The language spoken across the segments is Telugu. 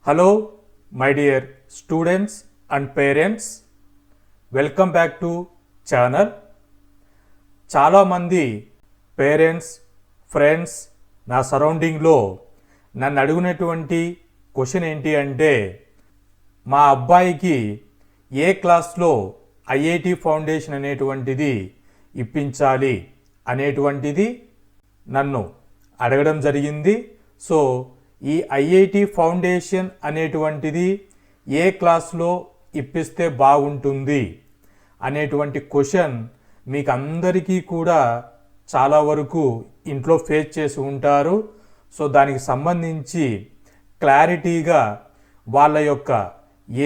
Hello, my dear students and parents. Welcome back to channel. చాలా మంది పేరెంట్స్ ఫ్రెండ్స్ నా సరౌండింగ్లో నన్ను అడిగినటువంటి క్వశ్చన్ ఏంటి అంటే మా అబ్బాయికి ఏ క్లాస్లో ఐఐటి ఫౌండేషన్ అనేటువంటిది ఇప్పించాలి అనేటువంటిది నన్ను అడగడం జరిగింది. సో ఈ ఐఐటి ఫౌండేషన్ అనేటువంటిది ఏ క్లాస్లో ఇప్పిస్తే బాగుంటుంది అనేటువంటి క్వశ్చన్ మీకు అందరికీ కూడా చాలా వరకు ఇంట్లో ఫేస్ చేసి ఉంటారు. సో దానికి సంబంధించి క్లారిటీగా వాళ్ళ యొక్క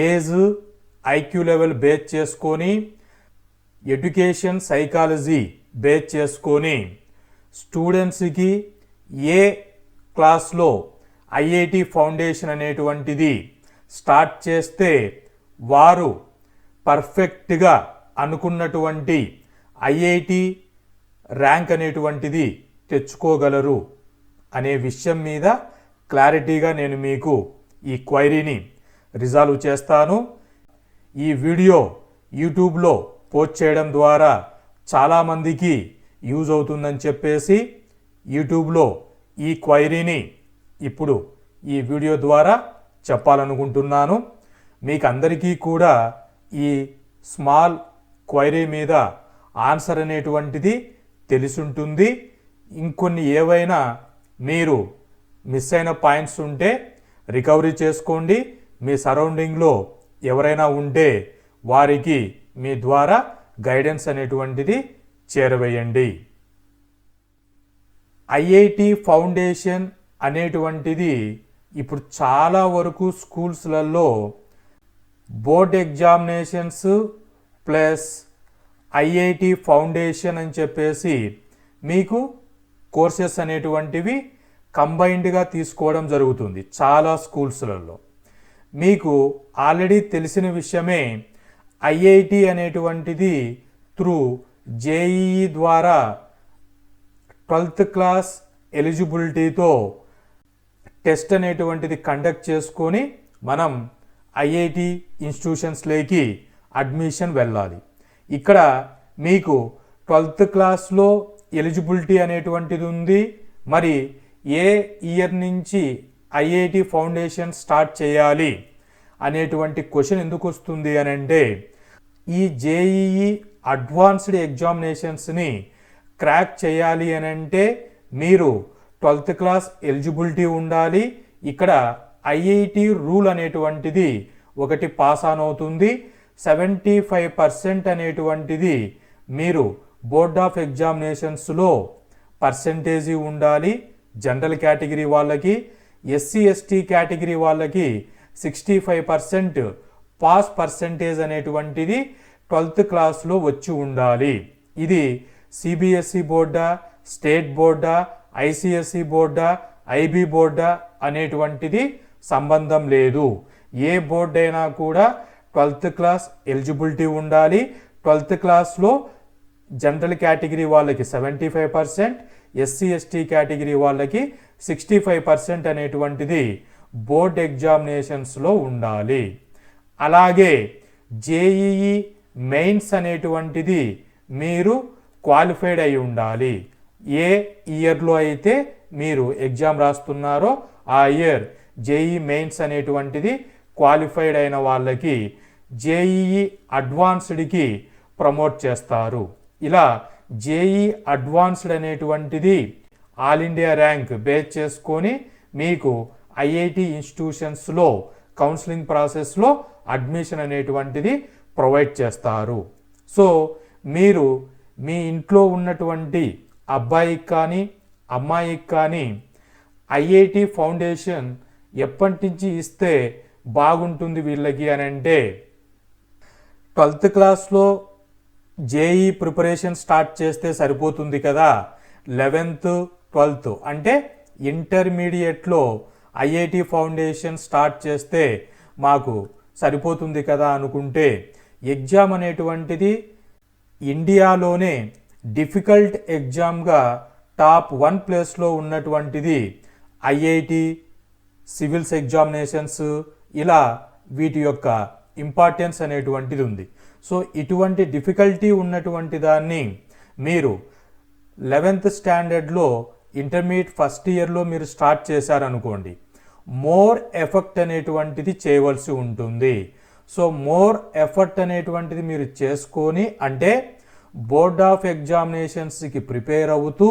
ఏజ్ ఐక్యూ లెవెల్ బేస్ చేసుకొని ఎడ్యుకేషన్ సైకాలజీ బేస్ చేసుకొని స్టూడెంట్స్కి ఏ క్లాస్లో ఐఐటి ఫౌండేషన్ అనేటువంటిది స్టార్ట్ చేస్తే వారు పర్ఫెక్ట్గా అనుకున్నటువంటి ఐఐటి ర్యాంక్ అనేటువంటిది తెచ్చుకోగలరు అనే విషయం మీద క్లారిటీగా నేను మీకు ఈ క్వైరీని రిజాల్వ్ చేస్తాను. ఈ వీడియో యూట్యూబ్లో పోస్ట్ చేయడం ద్వారా చాలామందికి యూజ్ అవుతుందని చెప్పేసి యూట్యూబ్లో ఈ క్వైరీని ఇప్పుడు ఈ వీడియో ద్వారా చెప్పాలనుకుంటున్నాను. మీకు అందరికీ కూడా ఈ స్మాల్ క్వైరీ మీద ఆన్సర్ అనేటువంటిది తెలిసుంటుంది. ఇంకొన్ని ఏవైనా మీరు మిస్ అయిన పాయింట్స్ ఉంటే రికవరీ చేసుకోండి. మీ సరౌండింగ్లో ఎవరైనా ఉంటే వారికి మీ ద్వారా గైడెన్స్ అనేటువంటిది చేరవేయండి. ఐఐటి ఫౌండేషన్ అనేటువంటిది ఇప్పుడు చాలా వరకు స్కూల్స్లలో board examinations plus IIT foundation అని చెప్పేసి మీకు కోర్సెస్ అనేటువంటివి కంబైన్డ్గా తీసుకోవడం జరుగుతుంది చాలా స్కూల్స్లలో. మీకు ఆల్రెడీ తెలిసిన విషయమే, ఐఐటి అనేటువంటిది త్రూ జేఈఈ ద్వారా 12th క్లాస్ ఎలిజిబిలిటీతో టెస్ట్ అనేటువంటిది కండక్ట్ చేసుకొని మనం ఐఐటి ఇన్స్టిట్యూషన్స్లోకి అడ్మిషన్ వెళ్ళాలి. ఇక్కడ మీకు 12th క్లాస్లో ఎలిజిబిలిటీ అనేటువంటిది ఉంది. మరి ఏ ఇయర్ నుంచి ఐఐటి ఫౌండేషన్ స్టార్ట్ చేయాలి అనేటువంటి క్వశ్చన్ ఎందుకు వస్తుంది అని అంటే, ఈ జేఈఈ అడ్వాన్స్డ్ ఎగ్జామినేషన్స్ని క్రాక్ చేయాలి అని అంటే మీరు 12th క్లాస్ ఎలిజిబిలిటీ ఉండాలి. ఇక్కడ ఐఐటి రూల్ అనేటువంటిది ఒకటి పాస్ ఆన్ అవుతుంది. 75% అనేటువంటిది మీరు బోర్డ్ ఆఫ్ ఎగ్జామినేషన్స్లో పర్సెంటేజీ ఉండాలి. జనరల్ కేటగిరీ వాళ్ళకి, ఎస్సీ ఎస్టీ కేటగిరీ వాళ్ళకి 65% పాస్ పర్సెంటేజ్ అనేటువంటిది 12th క్లాస్లో వచ్చి ఉండాలి. ఇది సిబిఎస్ఈ బోర్డా, స్టేట్ బోర్డా, ఐసిఎస్ఈ బోర్డా, ఐబీ బోర్డా అనేటువంటిది సంబంధం లేదు. ఏ బోర్డు అయినా కూడా 12th క్లాస్ ఎలిజిబిలిటీ ఉండాలి. 12th క్లాస్లో జనరల్ కేటగిరీ వాళ్ళకి 75%, ఎస్సీ ఎస్టీ కేటగిరీ వాళ్ళకి 65% అనేటువంటిది బోర్డ్ ఎగ్జామినేషన్స్లో ఉండాలి. అలాగే జేఈఈ మెయిన్స్ అనేటువంటిది మీరు క్వాలిఫైడ్ అయి ఉండాలి. ఏ ఇయర్లో అయితే మీరు ఎగ్జామ్ రాస్తున్నారో ఆ ఇయర్ జేఈఈ మెయిన్స్ అనేటువంటిది క్వాలిఫైడ్ అయిన వాళ్ళకి జేఈఈ అడ్వాన్స్డ్కి ప్రమోట్ చేస్తారు. ఇలా జేఈఈ అడ్వాన్స్డ్ అనేటువంటిది ఆల్ ఇండియా ర్యాంక్ బేస్ చేసుకొని మీకు ఐఐటి ఇన్స్టిట్యూషన్స్లో కౌన్సిలింగ్ ప్రాసెస్లో అడ్మిషన్ అనేటువంటిది ప్రొవైడ్ చేస్తారు. సో మీరు మీ ఇంట్లో ఉన్నటువంటి అబ్బాయికి కానీ అమ్మాయికి కానీ ఐఐటి ఫౌండేషన్ ఎప్పటి నుంచి ఇస్తే బాగుంటుంది వీళ్ళకి అని అంటే, 12th క్లాస్లో జేఈ ప్రిపరేషన్ స్టార్ట్ చేస్తే సరిపోతుంది కదా. 11th 12th అంటే ఇంటర్మీడియట్లో ఐఐటి ఫౌండేషన్ స్టార్ట్ చేస్తే మాకు సరిపోతుంది కదా అనుకుంటే, ఎగ్జామ్ అనేటువంటిది ఇండియాలోనే డిఫికల్ట్ ఎగ్జామ్గా టాప్ 1 ప్లేస్లో ఉన్నటువంటిది ఐఐటి సివిల్స్ ఎగ్జామినేషన్స్, ఇలా వీటి యొక్క ఇంపార్టెన్స్ అనేటువంటిది ఉంది. సో ఇటువంటి డిఫికల్టీ ఉన్నటువంటి దాన్ని మీరు 11th స్టాండర్డ్లో ఇంటర్మీడియట్ ఫస్ట్ ఇయర్లో మీరు స్టార్ట్ చేశారనుకోండి, మోర్ ఎఫర్ట్ అనేటువంటిది చేయవలసి ఉంటుంది. సో మోర్ ఎఫర్ట్ అనేటువంటిది మీరు చేసుకొని, అంటే బోర్డ్ ఆఫ్ ఎగ్జామినేషన్స్కి ప్రిపేర్ అవుతూ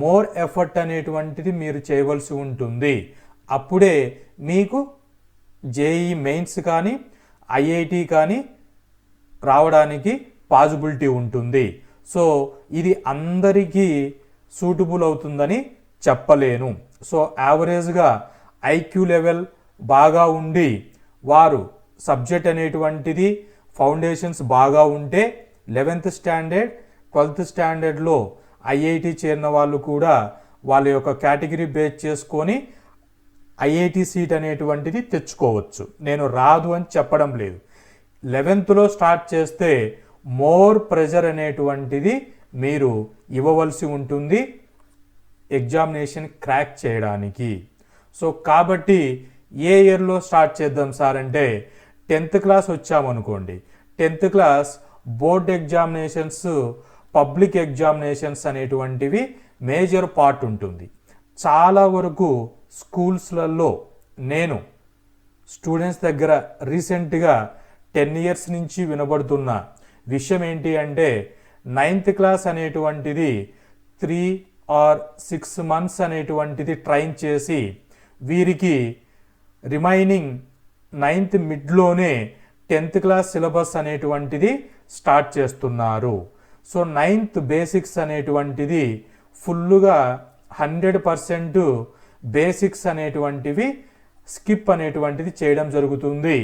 మోర్ ఎఫర్ట్ అనేటువంటిది మీరు చేయవలసి ఉంటుంది. అప్పుడే మీకు జేఈ మెయిన్స్ కానీ ఐఐటి కానీ రావడానికి పాసిబిలిటీ ఉంటుంది. సో ఇది అందరికీ సూటబుల్ అవుతుందని చెప్పలేను. సో యావరేజ్గా ఐక్యూ లెవెల్ బాగా ఉండి వారు సబ్జెక్ట్ అనేటువంటిది ఫౌండేషన్స్ బాగా ఉంటే 11th స్టాండర్డ్ 12th స్టాండర్డ్లో ఐఐటి చేరిన వాళ్ళు కూడా వాళ్ళ యొక్క కేటగిరీ బేస్ చేసుకొని ఐఐటి సీట్ అనేటువంటిది తెచ్చుకోవచ్చు. నేను రాదు అని చెప్పడం లేదు. 11thలో స్టార్ట్ చేస్తే మోర్ ప్రెజర్ అనేటువంటిది మీరు ఇవ్వవలసి ఉంటుంది ఎగ్జామినేషన్ క్రాక్ చేయడానికి. సో కాబట్టి ఏ ఇయర్లో స్టార్ట్ చేద్దాం సార్ అంటే 10th క్లాస్ వచ్చామనుకోండి, 10th class board examinations, public examinations అనేటువంటివి మేజర్ పార్ట్ ఉంటుంది. చాలా వరకు స్కూల్స్లలో నేను స్టూడెంట్స్ దగ్గర రీసెంట్గా 10 ఇయర్స్ నుంచి వినబడుతున్న విషయం ఏంటి అంటే 9th క్లాస్ అనేటువంటిది 3 or 6 months అనేటువంటిది ట్రైన్ చేసి వీరికి remaining 9th మిడ్లోనే 10th class syllabus అనేటువంటిది స్టార్ట్ చేస్తున్నారు. సో 9th బేసిక్స్ అనేటువంటిది ఫుల్లుగా 100% బేసిక్స్ అనేటువంటివి స్కిప్ అనేటువంటిది చేయడం జరుగుతుంది,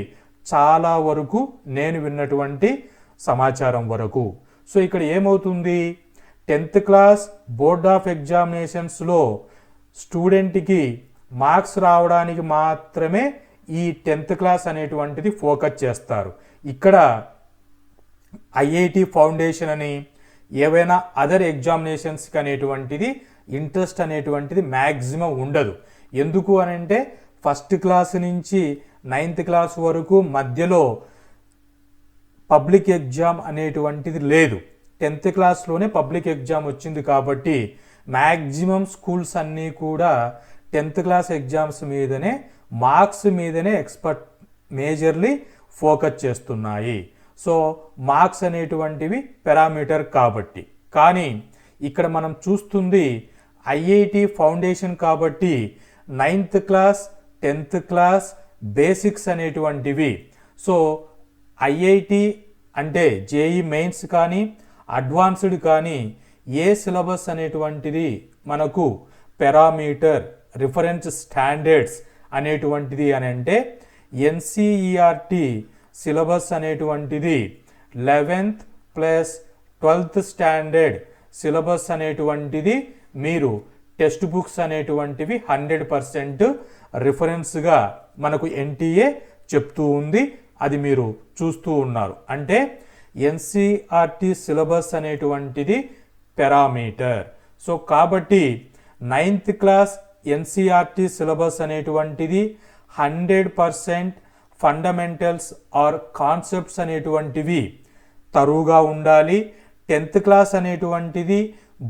చాలా వరకు నేను విన్నటువంటి సమాచారం వరకు. సో ఇక్కడ ఏమవుతుంది, 10th క్లాస్ బోర్డ్ ఆఫ్ ఎగ్జామినేషన్స్లో స్టూడెంట్కి మార్క్స్ రావడానికి మాత్రమే ఈ 10th క్లాస్ అనేటువంటిది ఫోకస్ చేస్తారు. ఇక్కడ ఐఐటి ఫౌండేషన్ అని ఏవైనా అదర్ ఎగ్జామినేషన్స్కి అనేటువంటిది ఇంట్రెస్ట్ అనేటువంటిది మ్యాక్సిమం ఉండదు. ఎందుకు అని అంటే ఫస్ట్ క్లాస్ నుంచి 9th క్లాస్ వరకు మధ్యలో పబ్లిక్ ఎగ్జామ్ అనేటువంటిది లేదు. 10th క్లాస్లోనే పబ్లిక్ ఎగ్జామ్ వచ్చింది కాబట్టి మ్యాక్సిమం స్కూల్స్ అన్నీ కూడా 10th క్లాస్ ఎగ్జామ్స్ మీదనే, మార్క్స్ మీదనే మేజర్లీ ఫోకస్ చేస్తున్నాయి. సో మార్క్స్ అనేటువంటివి పారామీటర్ కాబట్టి. కానీ ఇక్కడ మనం చూస్తుంది ఐఐటి ఫౌండేషన్ కాబట్టి 9th class 10th class basics అనేటువంటివి. సో ఐఐటి అంటే జేఈ మెయిన్స్ కానీ అడ్వాన్స్డ్ కానీ ఏ సిలబస్ అనేటువంటిది మనకు పారామీటర్ రిఫరెన్స్ స్టాండర్డ్స్ అనేటువంటిది అని అంటే ఎన్సిఈఆర్టి సిలబస్ అనేటువంటిది 11th plus 12th standard syllabus అనేటువంటిది మీరు టెక్స్ట్ బుక్స్ అనేటువంటివి 100% రిఫరెన్స్గా మనకు ఎన్టీఏ చెప్తూ ఉంది. అది మీరు చూస్తూ ఉన్నారు. అంటే ఎన్సిఆర్టి సిలబస్ అనేటువంటిది పారామీటర్. సో కాబట్టి 9th క్లాస్ ఎన్సిఆర్టి సిలబస్ అనేటువంటిది 100% ఫండమెంటల్స్ ఆర్ కాన్సెప్ట్స్ అనేటువంటివి తరువుగా ఉండాలి. 10th క్లాస్ అనేటువంటిది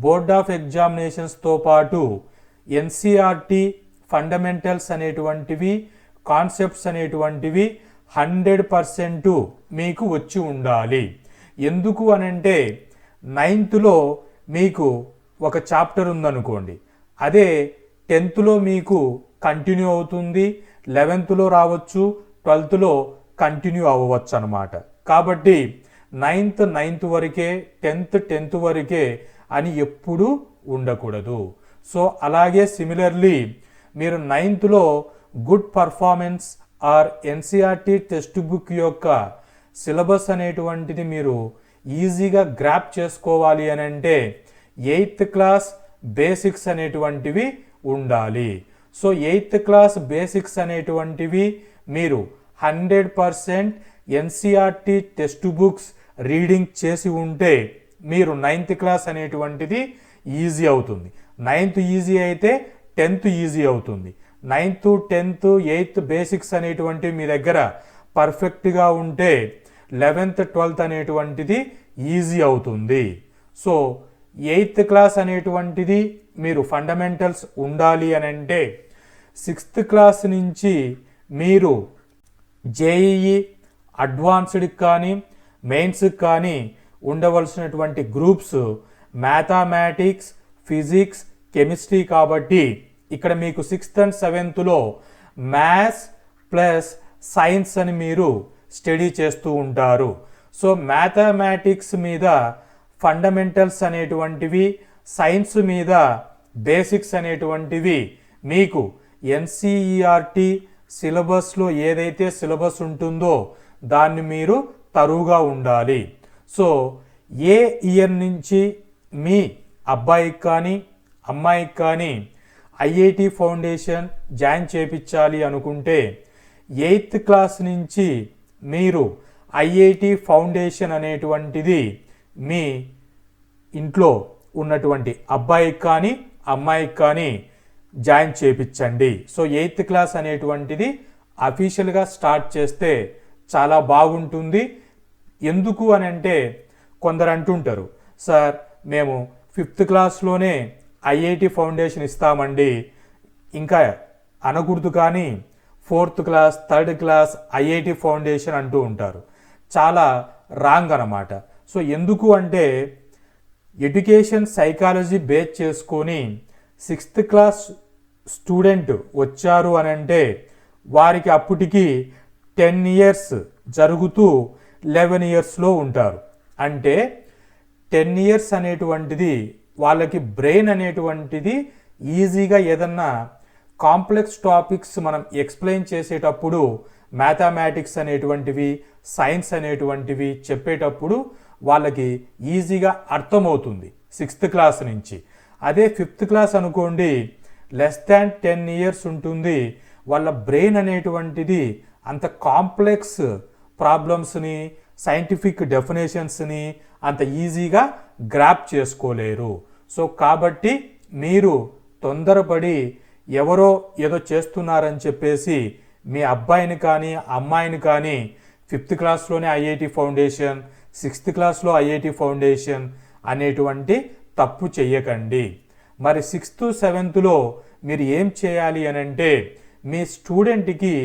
బోర్డ్ ఆఫ్ ఎగ్జామినేషన్స్తో పాటు ఎన్సిఆర్టి ఫండమెంటల్స్ అనేటువంటివి కాన్సెప్ట్స్ అనేటువంటివి 100% మీకు వచ్చి ఉండాలి. ఎందుకు అనంటే 9thలో మీకు ఒక చాప్టర్ ఉందనుకోండి, అదే 10thలో మీకు కంటిన్యూ అవుతుంది, 11thలో రావచ్చు, 12thలో కంటిన్యూ అవ్వచ్చు అన్నమాట. కాబట్టి 9th వరకే, 10th వరకే అని ఎప్పుడూ ఉండకూడదు. సో అలాగే సిమిలర్లీ మీరు 9thలో good performance or NCERT text book యొక్క సిలబస్ అనేటువంటిది మీరు ఈజీగా గ్రాప్ చేసుకోవాలి అని అంటే 8th క్లాస్ బేసిక్స్ అనేటువంటివి ఉండాలి. సో 8th క్లాస్ బేసిక్స్ అనేటువంటివి మీరు 100% ఎన్సిఆర్టి టెక్స్ట్ బుక్స్ రీడింగ్ చేసి ఉంటే మీరు 9th క్లాస్ అనేటువంటిది ఈజీ అవుతుంది. 9th ఈజీ అయితే 10th ఈజీ అవుతుంది. 9th 10th 8th బేసిక్స్ అనేటువంటివి మీ దగ్గర పర్ఫెక్ట్గా ఉంటే 11th 12th అనేటువంటిది ఈజీ అవుతుంది. సో 8th క్లాస్ అనేటువంటిది మీరు ఫండమెంటల్స్ ఉండాలి అని అంటే 6th క్లాస్ నుంచి మీరు జేఈఈ అడ్వాన్స్డ్కి కానీ మెయిన్స్కి కానీ ఉండవలసినటువంటి గ్రూప్స్ మ్యాథమెటిక్స్, ఫిజిక్స్, కెమిస్ట్రీ కాబట్టి ఇక్కడ మీకు 6th and 7thలో మ్యాథ్స్ ప్లస్ సైన్స్ అని మీరు స్టడీ చేస్తూ ఉంటారు. సో మ్యాథమెటిక్స్ మీద ఫండమెంటల్స్ అనేటువంటివి, సైన్స్ మీద బేసిక్స్ అనేటువంటివి మీకు ఎన్సీఈఆర్టీ సిలబస్లో ఏదైతే సిలబస్ ఉంటుందో దాన్ని మీరు తరువుగా ఉండాలి. సో ఏ ఇయర్ నుంచి మీ అబ్బాయికి కానీ అమ్మాయికి కానీ ఐఐటి ఫౌండేషన్ జాయిన్ చేయించాలి అనుకుంటే 8th క్లాస్ నుంచి మీరు ఐఐటి ఫౌండేషన్ అనేటువంటిది మీ ఇంట్లో ఉన్నటువంటి అబ్బాయికి కానీ అమ్మాయికి కానీ జాయిన్ చేయించండి. సో 8th క్లాస్ అనేటువంటిది అఫీషియల్గా స్టార్ట్ చేస్తే చాలా బాగుంటుంది. ఎందుకు అని అంటే కొందరు అంటుంటారు, సార్ మేము 5th క్లాస్లోనే ఐఐటి ఫౌండేషన్ ఇస్తామండి, ఇంకా అనకూడదు కానీ 4th class 3rd class IIT foundation అంటూ ఉంటారు. చాలా రాంగ్ అన్నమాట. సో ఎందుకు అంటే ఎడ్యుకేషన్ సైకాలజీ బేస్ చేసుకొని 6th క్లాస్ స్టూడెంట్ వచ్చారు అని అంటే వారికి అప్పటికి 10 years జరుగుతూ 11 yearsలో ఉంటారు. అంటే 10 years అనేటువంటిది వాళ్ళకి బ్రెయిన్ అనేటువంటిది ఈజీగా ఏదన్నా కాంప్లెక్స్ టాపిక్స్ మనం ఎక్స్ప్లెయిన్ చేసేటప్పుడు మ్యాథమెటిక్స్ అనేటువంటివి, సైన్స్ అనేటువంటివి చెప్పేటప్పుడు వాళ్ళకి ఈజీగా అర్థమవుతుంది 6th క్లాస్ నుంచి. అదే 5th క్లాస్ అనుకోండి, లెస్ దాన్ 10 years ఉంటుంది. వాళ్ళ బ్రెయిన్ అనేటువంటిది అంత కాంప్లెక్స్ ప్రాబ్లమ్స్ని, సైంటిఫిక్ డెఫినేషన్స్ని అంత ఈజీగా గ్రాప్ చేసుకోలేరు. సో కాబట్టి మీరు తొందరపడి ఎవరో ఏదో చేస్తున్నారని చెప్పేసి మీ అబ్బాయిని కానీ అమ్మాయిని కానీ 5th క్లాస్లోనే ఐఐటి ఫౌండేషన్, 6th క్లాస్లో ఐఐటి ఫౌండేషన్ అనేటువంటి తప్పు చెయ్యకండి. మరి 6th 7thలో మీరు ఏం చేయాలి అని అంటే మీ స్టూడెంట్కి,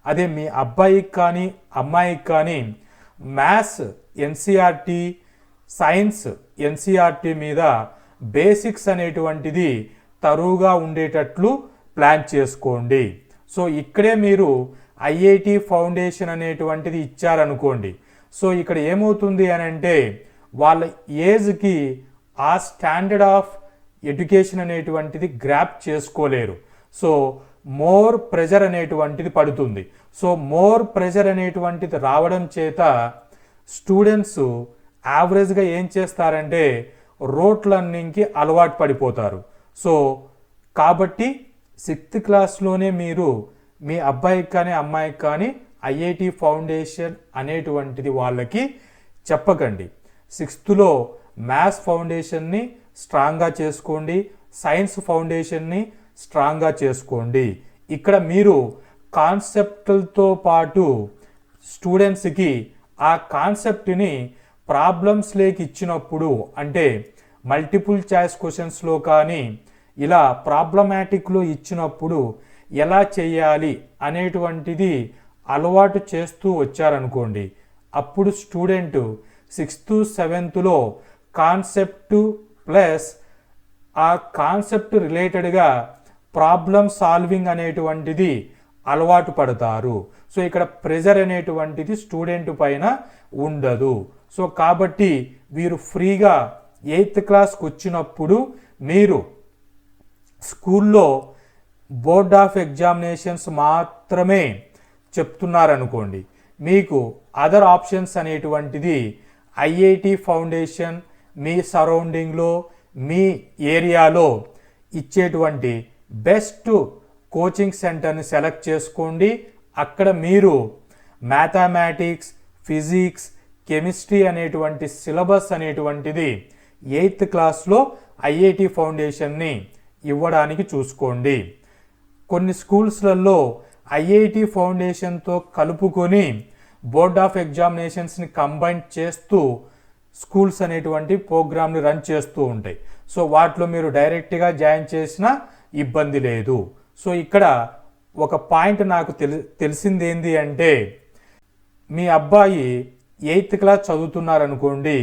అదే మీ అబ్బాయికి కానీ అమ్మాయికి కానీ మ్యాథ్స్ ఎన్సీఆర్టీ, సైన్స్ ఎన్సీఆర్టీ మీద బేసిక్స్ అనేటువంటిది తరువుగా ఉండేటట్లు ప్లాన్ చేసుకోండి. సో ఇక్కడే మీరు ఐఐటి ఫౌండేషన్ అనేటువంటిది ఇచ్చారనుకోండి, సో ఇక్కడ ఏమవుతుంది అని అంటే వాళ్ళ ఏజ్కి ఆ స్టాండర్డ్ ఆఫ్ ఎడ్యుకేషన్ అనేటువంటిది గ్రాప్ చేసుకోలేరు. సో మోర్ ప్రెజర్ అనేటువంటిది పడుతుంది. సో మోర్ ప్రెజర్ అనేటువంటిది రావడం చేత స్టూడెంట్స్ యావరేజ్గా ఏం చేస్తారంటే రోట్ లర్నింగ్కి అలవాటు పడిపోతారు. సో కాబట్టి 6th క్లాస్లోనే మీరు మీ అబ్బాయికి కానీ అమ్మాయికి కానీ ఐఐటి ఫౌండేషన్ అనేటువంటిది వాళ్ళకి చెప్పకండి. 6thలో మ్యాథ్స్ ఫౌండేషన్ని స్ట్రాంగ్గా చేసుకోండి, సైన్స్ ఫౌండేషన్ని స్ట్రాంగ్గా చేసుకోండి. ఇక్కడ మీరు కాన్సెప్ట్లతో పాటు స్టూడెంట్స్కి ఆ కాన్సెప్ట్ని ప్రాబ్లమ్స్ లేకి ఇచ్చినప్పుడు, అంటే మల్టిపుల్ చాయిస్ క్వశ్చన్స్లో కానీ ఇలా ప్రాబ్లమాటిక్లో ఇచ్చినప్పుడు ఎలా చేయాలి అనేటువంటిది అలవాటు చేస్తూ వచ్చారనుకోండి, అప్పుడు స్టూడెంట్ 6th 7thలో కాన్సెప్ట్ ప్లస్ ఆ కాన్సెప్ట్ రిలేటెడ్గా ప్రాబ్లమ్ సాల్వింగ్ అనేటువంటిది అలవాటు పడతారు. సో ఇక్కడ ప్రెజర్ అనేటువంటిది స్టూడెంట్ పైన ఉండదు. సో కాబట్టి వీరు ఫ్రీగా 8th క్లాస్కి వచ్చినప్పుడు మీరు స్కూల్లో బోర్డ్ ఆఫ్ ఎగ్జామినేషన్స్ మాత్రమే చెప్తున్నారనుకోండి, మీకు అదర్ ఆప్షన్స్ అనేటువంటిది ఐఐటి ఫౌండేషన్ మీ సరౌండింగ్లో మీ ఏరియాలో ఇచ్చేటువంటి బెస్ట్ కోచింగ్ సెంటర్ని సెలెక్ట్ చేసుకోండి. అక్కడ మీరు మ్యాథమెటిక్స్, ఫిజిక్స్, కెమిస్ట్రీ అనేటువంటి సిలబస్ అనేటువంటిది 8th క్లాస్లో ఐఐటి ఫౌండేషన్ని ఇవ్వడానికి చూసుకోండి. కొన్ని స్కూల్స్లలో ఐఐటి ఫౌండేషన్తో కలుపుకొని బోర్డ్ ఆఫ్ ఎగ్జామినేషన్స్ని కంబైన్ చేస్తూ స్కూల్స్ అనేటువంటి ప్రోగ్రామ్ని రన్ చేస్తూ ఉంటాయి. సో వాటిలో మీరు డైరెక్ట్గా జాయిన్ చేసినా ఇబ్బంది లేదు. సో ఇక్కడ ఒక పాయింట్ నాకు తెలిసింది ఏంటి అంటే, మీ అబ్బాయి 8th క్లాస్ చదువుతున్నారనుకోండి,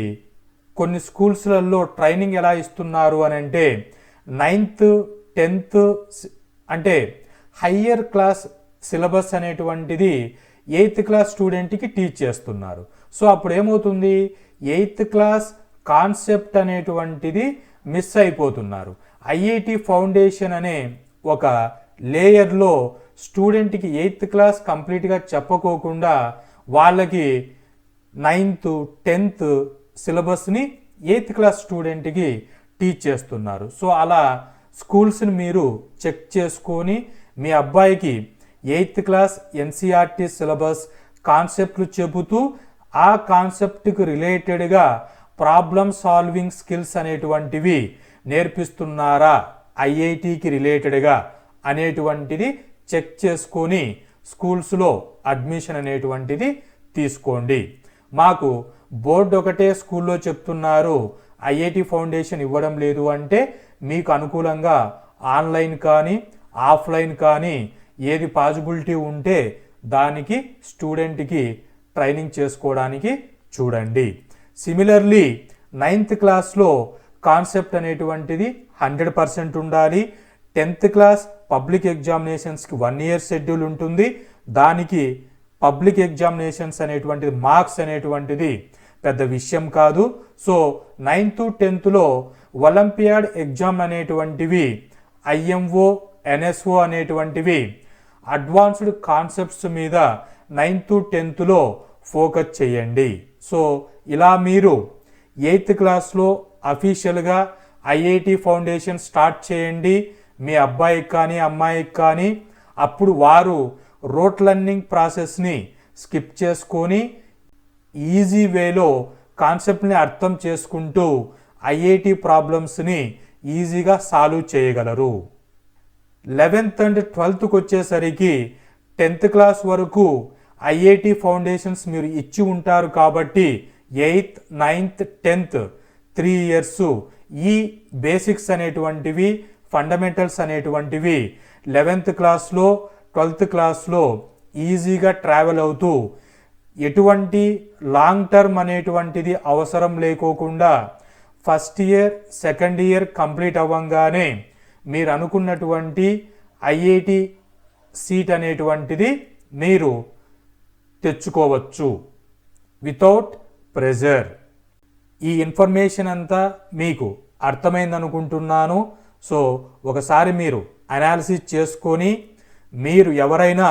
కొన్ని స్కూల్స్లలో ట్రైనింగ్ ఎలా ఇస్తున్నారు అని అంటే 9th 10th అంటే హయ్యర్ క్లాస్ సిలబస్ అనేటువంటిది 8th క్లాస్ స్టూడెంట్కి టీచ్ చేస్తున్నారు. సో అప్పుడు ఏమవుతుంది, 8th క్లాస్ కాన్సెప్ట్ అనేటువంటిది మిస్ అయిపోతున్నారు. ఐఐటి ఫౌండేషన్ అనే ఒక లేయర్లో స్టూడెంట్కి 8th క్లాస్ కంప్లీట్గా చెప్పకోకుండా వాళ్ళకి 9th 10th సిలబస్ని 8th క్లాస్ స్టూడెంట్కి టీచ్ చేస్తున్నారు. సో అలా స్కూల్స్ని మీరు చెక్ చేసుకొని మీ అబ్బాయికి 8th క్లాస్ ఎన్సీఆర్టీ సిలబస్ కాన్సెప్ట్లు చెబుతూ ఆ కాన్సెప్ట్కి రిలేటెడ్గా ప్రాబ్లమ్ సాల్వింగ్ స్కిల్స్ అనేటువంటివి నేర్పిస్తున్నారా ఐఐటికి రిలేటెడ్గా అనేటువంటిది చెక్ చేసుకొని స్కూల్స్లో అడ్మిషన్ అనేటువంటిది తీసుకోండి. మాకు బోర్డు ఒకటే స్కూల్లో చెప్తున్నారు, ఐఐటి ఫౌండేషన్ ఇవ్వడం లేదు అంటే మీకు అనుకూలంగా ఆన్లైన్ కానీ ఆఫ్లైన్ కానీ ఏది పాసిబిలిటీ ఉంటే దానికి స్టూడెంట్కి ట్రైనింగ్ చేసుకోవడానికి చూడండి. సిమిలర్లీ 9th క్లాస్లో కాన్సెప్ట్ అనేటువంటిది 100% ఉండాలి. 10th క్లాస్ పబ్లిక్ ఎగ్జామినేషన్స్కి 1 year షెడ్యూల్ ఉంటుంది. దానికి పబ్లిక్ ఎగ్జామినేషన్స్ అనేటువంటిది మార్క్స్ అనేటువంటిది పెద్ద విషయం కాదు. సో 9th 10thలో ఒలింపియాడ్ ఎగ్జామ్ అనేటువంటివి ఐఎంఓ ఎన్ఎస్ఓ అనేటువంటివి అడ్వాన్స్డ్ కాన్సెప్ట్స్ మీద 9th 10thలో ఫోకస్ చేయండి. సో ఇలా మీరు 8th క్లాస్లో అఫీషియల్గా ఐఐటి ఫౌండేషన్ స్టార్ట్ చేయండి మీ అబ్బాయికి కానీ అమ్మాయికి కానీ. అప్పుడు వారు రోట్ లర్నింగ్ ప్రాసెస్ని స్కిప్ చేసుకొని ఈజీ వేలో కాన్సెప్ట్ని అర్థం చేసుకుంటూ ఐఐటి ప్రాబ్లమ్స్ని ఈజీగా సాల్వ్ చేయగలరు. 11th and 12thకి వచ్చేసరికి 10th క్లాస్ వరకు ఐఐటి ఫౌండేషన్స్ మీరు ఇచ్చి ఉంటారు కాబట్టి 8th 9th 10th 3 years ఈ బేసిక్స్ అనేటువంటివి ఫండమెంటల్స్ అనేటువంటివి 11th క్లాస్లో 12th క్లాస్లో ఈజీగా ట్రావెల్ అవుతూ ఎటువంటి లాంగ్ టర్మ్ అనేటువంటిది అవసరం లేకోకుండా first year second year complete అవ్వంగానే మీరు అనుకున్నటువంటి ఐఐటి సీట్ అనేటువంటిది మీరు తెచ్చుకోవచ్చు వితౌట్ ప్రెజర్. ఈ ఇన్ఫర్మేషన్ అంతా మీకు అర్థమైందనుకుంటున్నాను. సో ఒకసారి మీరు అనాలిసిస్ చేసుకొని మీరు ఎవరైనా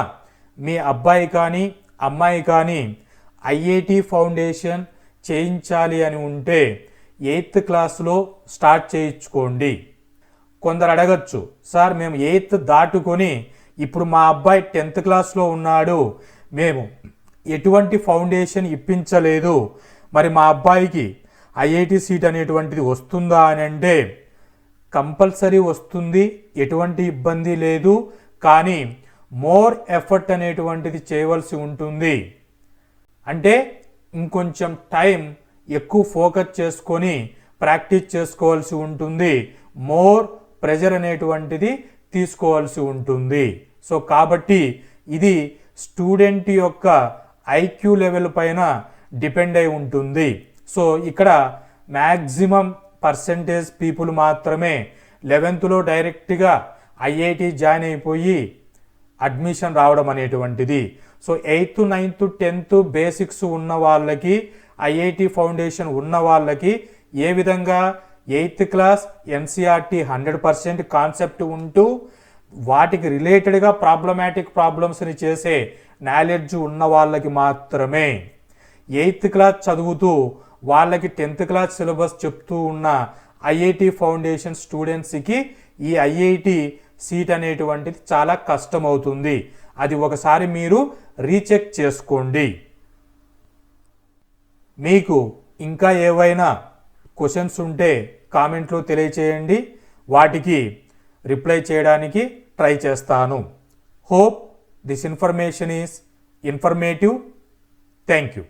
మీ అబ్బాయి కానీ అమ్మాయి కానీ ఐఐటి ఫౌండేషన్ చేయించాలి అని ఉంటే 8th క్లాస్లో స్టార్ట్ చేయించుకోండి. కొందరు అడగచ్చు, సార్ మేము 8th దాటుకొని ఇప్పుడు మా అబ్బాయి 10th క్లాస్లో ఉన్నాడు, మేము ఎటువంటి ఫౌండేషన్ ఇప్పించలేదు, మరి మా అబ్బాయికి ఐఐటి సీట్ అనేటువంటిది వస్తుందా అని అంటే కంపల్సరీ వస్తుంది, ఎటువంటి ఇబ్బంది లేదు. కానీ మోర్ ఎఫర్ట్ అనేటువంటిది చేయవలసి ఉంటుంది. అంటే ఇంకొంచెం టైం ఎక్కువ ఫోకస్ చేసుకొని ప్రాక్టీస్ చేసుకోవాల్సి ఉంటుంది, మోర్ ప్రెజర్ అనేటువంటిది తీసుకోవాల్సి ఉంటుంది. సో కాబట్టి ఇది స్టూడెంట్ యొక్క ఐక్యూ లెవెల్ పైన డిపెండ్ అయి ఉంటుంది. సో ఇక్కడ మ్యాక్సిమం పర్సెంటేజ్ పీపుల్ మాత్రమే 11thలో డైరెక్ట్గా ఐఐటి జాయిన్ అయిపోయి అడ్మిషన్ రావడం అనేటువంటిది. So 8th 9th 10th basics ఉన్న వాళ్ళకి ఐఐటి ఫౌండేషన్ ఉన్న వాళ్ళకి ఏ విధంగా 8th క్లాస్ ఎన్సీఆర్టీ 100% కాన్సెప్ట్ ఉంటూ వాటికి రిలేటెడ్గా ప్రాబ్లమాటిక్ ప్రాబ్లమ్స్ని చేసే నాలెడ్జ్ ఉన్న వాళ్ళకి మాత్రమే 8th క్లాస్ చదువుతూ వాళ్ళకి 10th క్లాస్ సిలబస్ చెప్తూ ఉన్న ఐఐటి ఫౌండేషన్ స్టూడెంట్స్కి ఈ ఐఐటి సీట్ అనేటువంటిది చాలా కష్టం అవుతుంది. అది ఒకసారి మీరు రీచెక్ చేసుకోండి. మీకు ఇంకా ఏవైనా క్వశ్చన్స్ ఉంటే కామెంట్లో తెలియచేయండి, వాటికి రిప్లై చేయడానికి ట్రై చేస్తాను. Hope this information is informative. Thank you.